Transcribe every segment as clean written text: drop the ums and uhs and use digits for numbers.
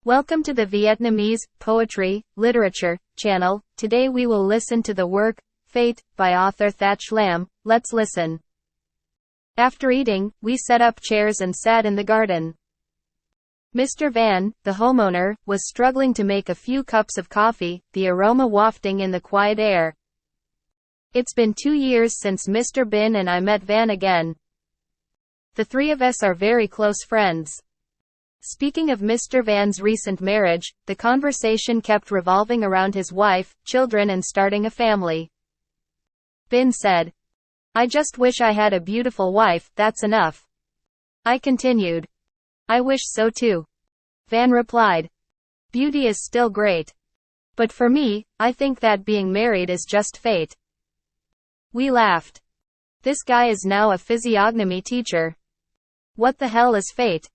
Welcome to the Vietnamese Poetry, Literature channel. Today we will listen to the work, Fate, by author Thach Lam. Let's listen. After eating, we set up chairs and sat in the garden. Mr. Van, the homeowner, was struggling to make a few cups of coffee, the aroma wafting in the quiet air. It's been 2 years since Mr. Bin and I met Van again. The three of us are very close friends. Speaking of Mr. Van's recent marriage, the conversation kept revolving around his wife, children and starting a family. Bin said, "I just wish I had a beautiful wife, that's enough." I continued, "I wish so too." Van replied, "Beauty is still great. But for me, I think that being married is just fate." We laughed. This guy is now a physiognomy teacher. What the hell is fate?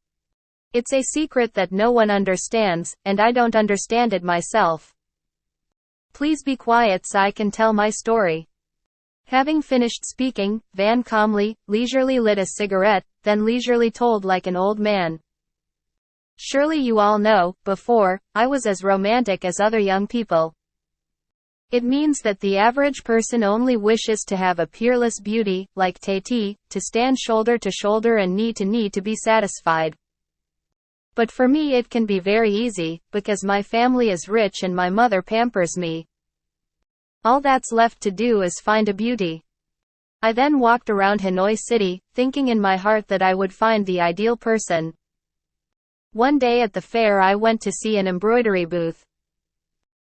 It's a secret that no one understands, and I don't understand it myself. Please be quiet so I can tell my story. Having finished speaking, Van calmly, leisurely lit a cigarette, then leisurely told like an old man. Surely you all know, before, I was as romantic as other young people. It means that the average person only wishes to have a peerless beauty, like Tati, to stand shoulder to shoulder and knee to knee to be satisfied. But for me it can be very easy, because my family is rich and my mother pampers me. All that's left to do is find a beauty. I then walked around Hanoi City, thinking in my heart that I would find the ideal person. One day at the fair I went to see an embroidery booth.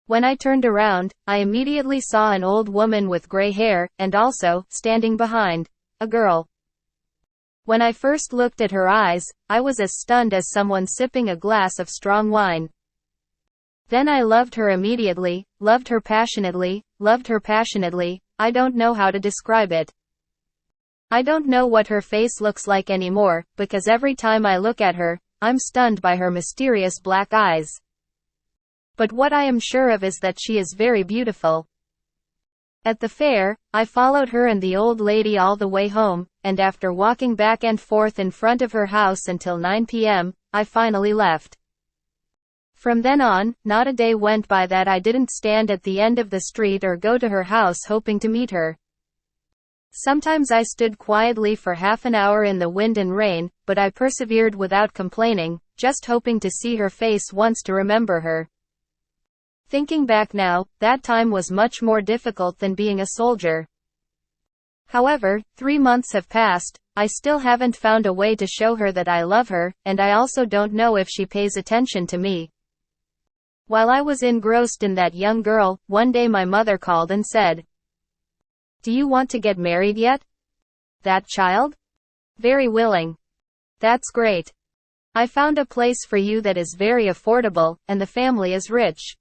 When I turned around, I immediately saw an old woman with gray hair, and also, standing behind, a girl. When I first looked at her eyes, I was as stunned as someone sipping a glass of strong wine. Then I loved her immediately, loved her passionately, I don't know how to describe it. I don't know what her face looks like anymore, because every time I look at her, I'm stunned by her mysterious black eyes. But what I am sure of is that she is very beautiful. At the fair, I followed her and the old lady all the way home, and after walking back and forth in front of her house until 9 p.m., I finally left. From then on, not a day went by that I didn't stand at the end of the street or go to her house hoping to meet her. Sometimes I stood quietly for half an hour in the wind and rain, but I persevered without complaining, just hoping to see her face once to remember her. Thinking back now, that time was much more difficult than being a soldier. However, 3 months have passed, I still haven't found a way to show her that I love her, and I also don't know if she pays attention to me. While I was engrossed in that young girl, one day my mother called and said, "Do you want to get married yet?" "That child?" "Very willing." "That's great. I found a place for you that is very affordable, and the family is rich.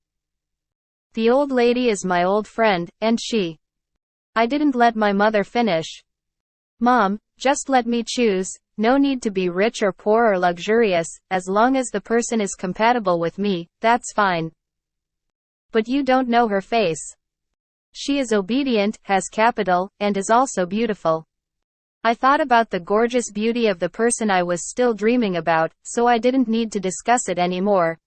The old lady is my old friend, and she..." I didn't let my mother finish. "Mom, just let me choose, no need to be rich or poor or luxurious, as long as the person is compatible with me, that's fine. But you don't know her face. She is obedient, has capital, and is also beautiful." I thought about the gorgeous beauty of the person I was still dreaming about, so I didn't need to discuss it anymore.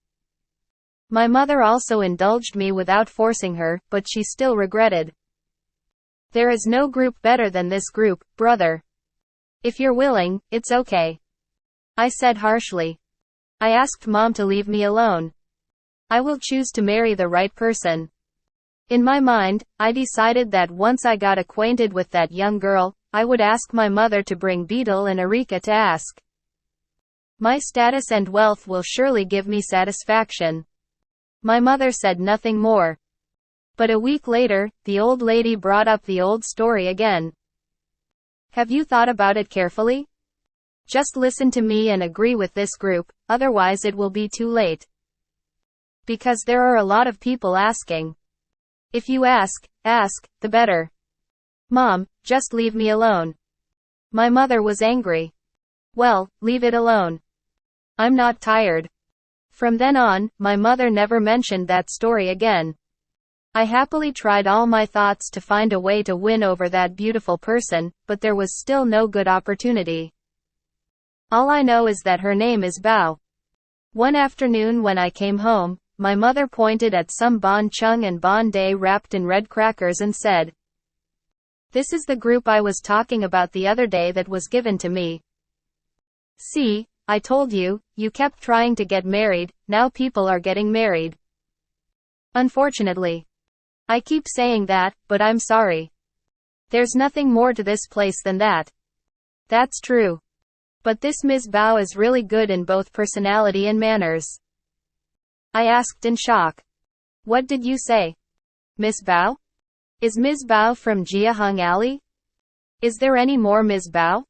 My mother also indulged me without forcing her, but she still regretted. "There is no group better than this group, brother. If you're willing, it's okay," I said harshly. I asked Mom to leave me alone. I will choose to marry the right person. In my mind, I decided that once I got acquainted with that young girl, I would ask my mother to bring Beetle and Erika to ask. My status and wealth will surely give me satisfaction. My mother said nothing more. But a week later, the old lady brought up the old story again. Have you thought about it carefully? Just listen to me and agree with this group, otherwise it will be too late. Because there are a lot of people asking. If you ask, the better. Mom, just leave me alone. My mother was angry. Well, leave it alone. I'm not tired. From then on, my mother never mentioned that story again. I happily tried all my thoughts to find a way to win over that beautiful person, but there was still no good opportunity. All I know is that her name is Bao. One afternoon when I came home, my mother pointed at some Bon Chung and Bon Day wrapped in red crackers and said, "This is the group I was talking about the other day that was given to me. See, I told you, you kept trying to get married, now people are getting married. Unfortunately. I keep saying that, but I'm sorry. There's nothing more to this place than that." That's true. But this Ms. Bao is really good in both personality and manners. I asked in shock. What did you say? Ms. Bao? Is Ms. Bao from Jia Hung Alley? Is there any more Ms. Bao?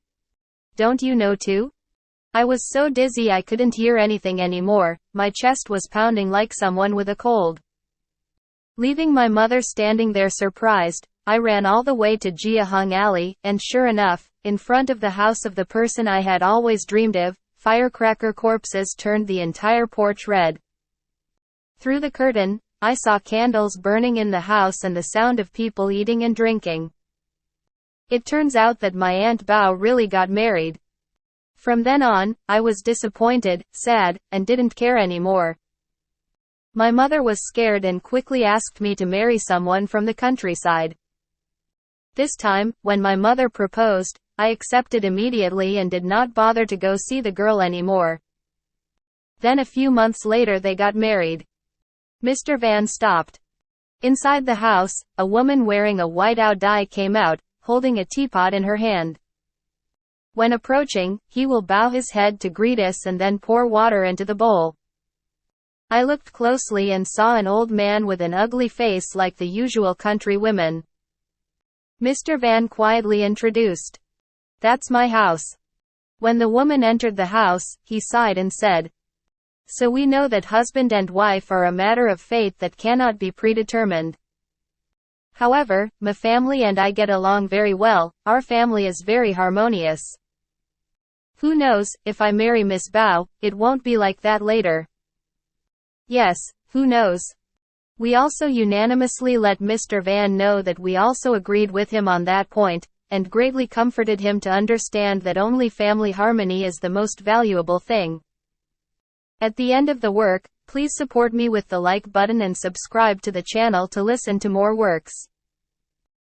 Don't you know too? I was so dizzy I couldn't hear anything anymore, my chest was pounding like someone with a cold. Leaving my mother standing there surprised, I ran all the way to Jia Hung Alley, and sure enough, in front of the house of the person I had always dreamed of, firecracker corpses turned the entire porch red. Through the curtain, I saw candles burning in the house and the sound of people eating and drinking. It turns out that my Aunt Bao really got married. From then on, I was disappointed, sad, and didn't care anymore. My mother was scared and quickly asked me to marry someone from the countryside. This time, when my mother proposed, I accepted immediately and did not bother to go see the girl anymore. Then a few months later they got married. Mr. Van stopped. Inside the house, a woman wearing a white-out dye came out, holding a teapot in her hand. When approaching, he will bow his head to greet us and then pour water into the bowl. I looked closely and saw an old man with an ugly face like the usual country women. Mr. Van quietly introduced. That's my house. When the woman entered the house, he sighed and said, "So we know that husband and wife are a matter of fate that cannot be predetermined. However, my family and I get along very well, our family is very harmonious. Who knows, if I marry Miss Bao, it won't be like that later." Yes, who knows? We also unanimously let Mr. Van know that we also agreed with him on that point, and greatly comforted him to understand that only family harmony is the most valuable thing. At the end of the work, please support me with the like button and subscribe to the channel to listen to more works.